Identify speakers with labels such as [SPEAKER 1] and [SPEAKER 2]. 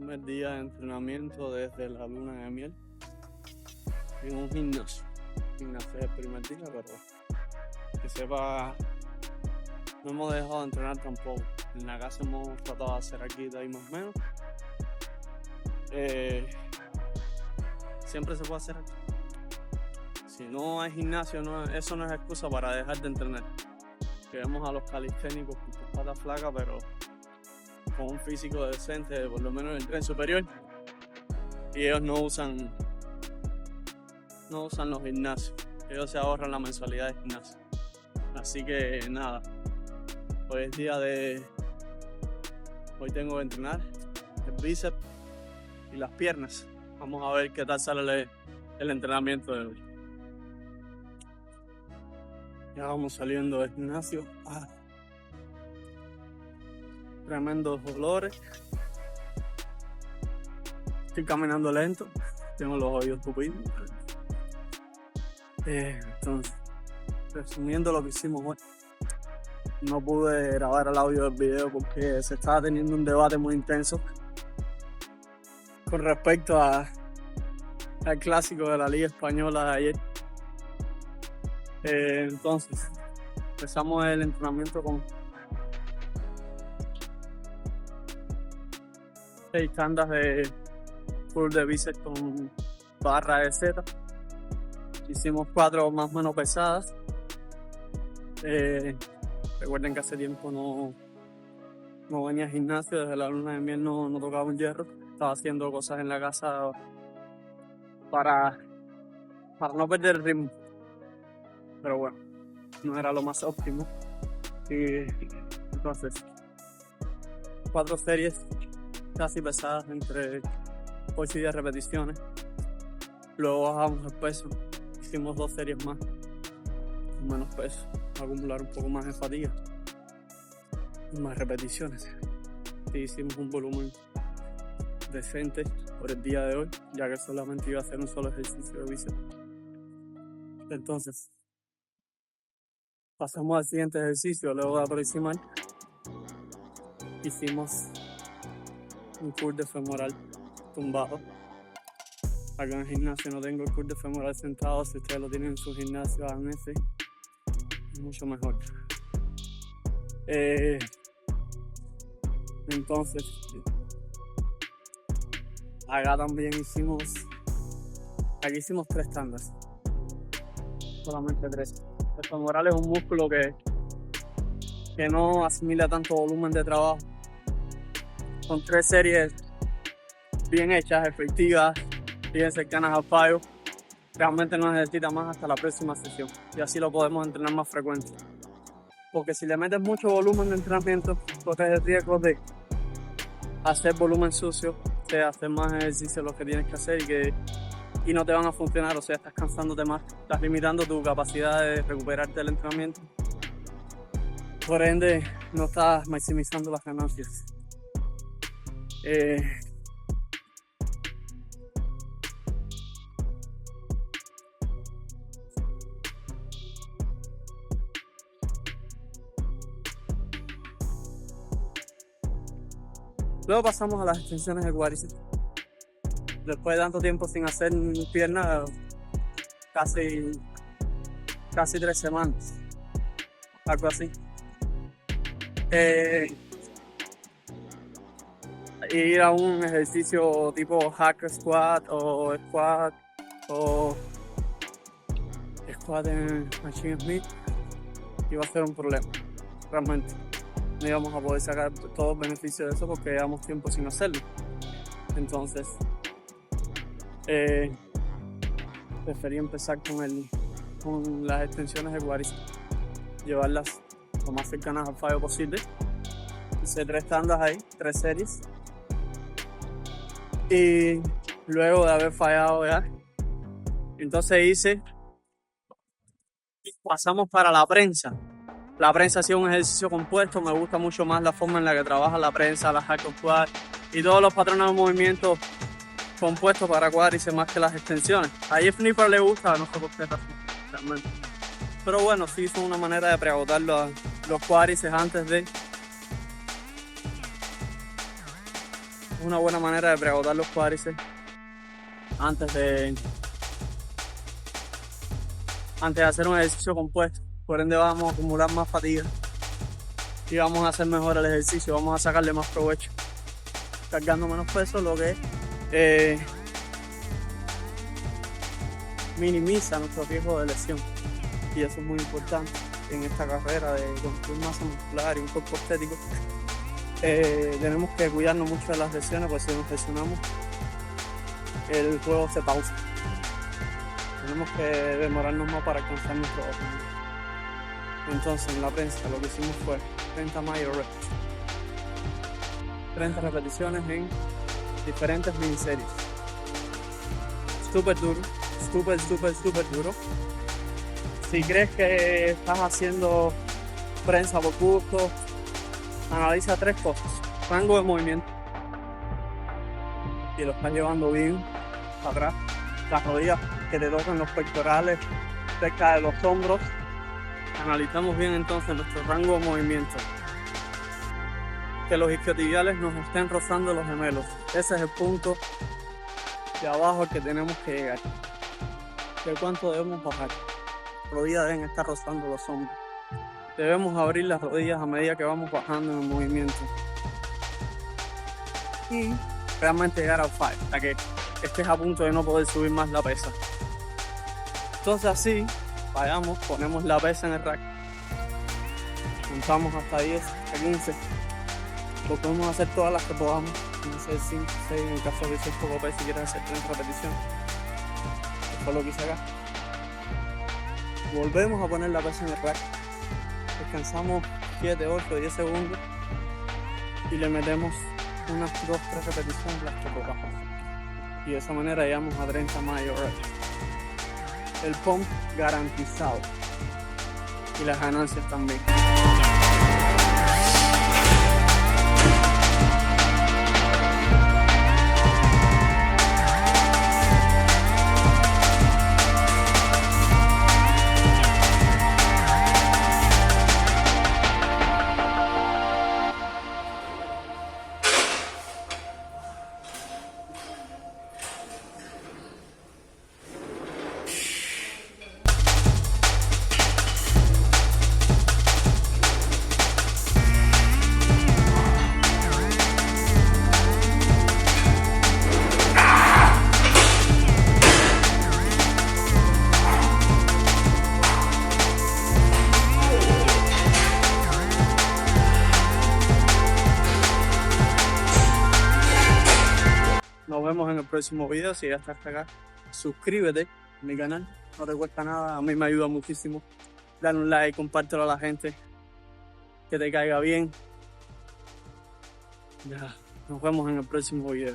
[SPEAKER 1] primer día de entrenamiento desde la luna de miel en un gimnasio. Gimnasio es el primer día, pero que sepa, no hemos dejado de entrenar tampoco. En la casa hemos tratado de hacer aquí de ahí más o menos. Siempre se puede hacer aquí. Si no hay gimnasio, eso no es excusa para dejar de entrenar. Que vemos a los calisténicos con sus patas flacas, pero con un físico decente, por lo menos en el tren superior, y ellos no usan los gimnasios, ellos se ahorran la mensualidad de gimnasio. Así que nada, hoy tengo que entrenar el bíceps y las piernas. Vamos a ver qué tal sale el entrenamiento de hoy. Ya vamos saliendo del gimnasio. Tremendos dolores. Estoy caminando lento. Tengo los oídos tupidos. Entonces, resumiendo lo que hicimos hoy. No pude grabar el audio del video porque se estaba teniendo un debate muy intenso con respecto al clásico de la Liga Española de ayer. Entonces, empezamos el entrenamiento con 6 tandas de pull de bíceps con barra de Z. Hicimos 4 más o menos pesadas. Recuerden que hace tiempo no venía al gimnasio, desde la luna de miel no tocaba un hierro. Estaba haciendo cosas en la casa para no perder el ritmo. Pero bueno, no era lo más óptimo. Y entonces, 4 series casi pesadas entre 8 y 10 repeticiones. Luego bajamos el peso. Hicimos 2 series más con menos peso, para acumular un poco más de fatiga y más repeticiones. Y hicimos un volumen decente por el día de hoy, ya que solamente iba a hacer un solo ejercicio de bíceps. Entonces, pasamos al siguiente ejercicio. Luego de aproximar, hicimos un curl de femoral tumbado. Acá en el gimnasio no tengo el curl de femoral sentado. Si ustedes lo tienen en su gimnasio, hagan ese. Es mucho mejor. Entonces, acá también hicimos 3 tandas. Solamente 3. El femoral es un músculo que no asimila tanto volumen de trabajo. Son 3 series bien hechas, efectivas, bien cercanas al fallo. Realmente no necesita más hasta la próxima sesión. Y así lo podemos entrenar más frecuente. Porque si le metes mucho volumen de entrenamiento, corres el riesgo de hacer volumen sucio, o sea, hacer más ejercicios de los que tienes que hacer y no te van a funcionar. O sea, estás cansándote más, estás limitando tu capacidad de recuperarte del entrenamiento. Por ende, no estás maximizando las ganancias. Luego pasamos a las extensiones de cuádriceps. Después de tanto tiempo sin hacer piernas, casi 3 semanas, algo así. Ir a un ejercicio tipo hack squat o squat en Machine Smith iba a ser un problema, realmente. No íbamos a poder sacar todos los beneficios de eso porque llevamos tiempo sin hacerlo. Entonces, preferí empezar con las extensiones de cuádriceps, llevarlas lo más cercanas al fallo posible. Hice 3 tandas ahí, 3 series. Y luego de haber fallado ya, entonces pasamos para la prensa. La prensa ha sido un ejercicio compuesto. Me gusta mucho más la forma en la que trabaja la prensa, la hack squat y todos los patrones de movimiento compuestos para cuádriceps más que las extensiones. A Jeff Nippard le gusta, no sé por qué razón, realmente. Pero bueno, sí son una manera de preagotar los cuádriceps antes de Es una buena manera de preagotar los cuádriceps antes de hacer un ejercicio compuesto. Por ende vamos a acumular más fatiga y vamos a hacer mejor el ejercicio, vamos a sacarle más provecho, cargando menos peso, lo que minimiza nuestro riesgo de lesión. Y eso es muy importante en esta carrera de construir masa muscular y un cuerpo estético. Tenemos que cuidarnos mucho de las lesiones, porque si nos lesionamos el juego se pausa. Tenemos que demorarnos más para alcanzar nuestro objetivo. Entonces en la prensa lo que hicimos fue 30 major reps, 30 repeticiones en diferentes miniseries. Súper duro, súper duro. Si crees que estás haciendo prensa por gusto, analiza 3 cosas: rango de movimiento, y lo estás llevando bien para atrás, las rodillas que te tocan los pectorales cerca de los hombros. Analizamos bien entonces nuestro rango de movimiento, que los isquiotibiales nos estén rozando los gemelos. Ese es el punto de abajo al que tenemos que llegar. ¿De cuánto debemos bajar? Las rodillas deben estar rozando los hombros. Debemos abrir las rodillas a medida que vamos bajando en el movimiento y realmente llegar al 5, hasta que estés a punto de no poder subir más la pesa. Entonces así, vayamos, ponemos la pesa en el rack, contamos hasta 10, hasta 15, lo podemos hacer todas las que podamos, no sé, 5, 6, en el caso de que sea poco peso y quieras hacer 30 repeticiones. Esto es lo que hice acá. Volvemos a poner la pesa en el rack, descansamos 7, 8, 10 segundos y le metemos unas 2, 3 repeticiones las que podamos. Y de esa manera llegamos a 30 major reps. El pump garantizado y las ganancias también. Nos vemos en el próximo video. Si ya estás acá, suscríbete a mi canal, no te cuesta nada, a mí me ayuda muchísimo. Dale un like, compártelo a la gente, que te caiga bien. Ya, nos vemos en el próximo video.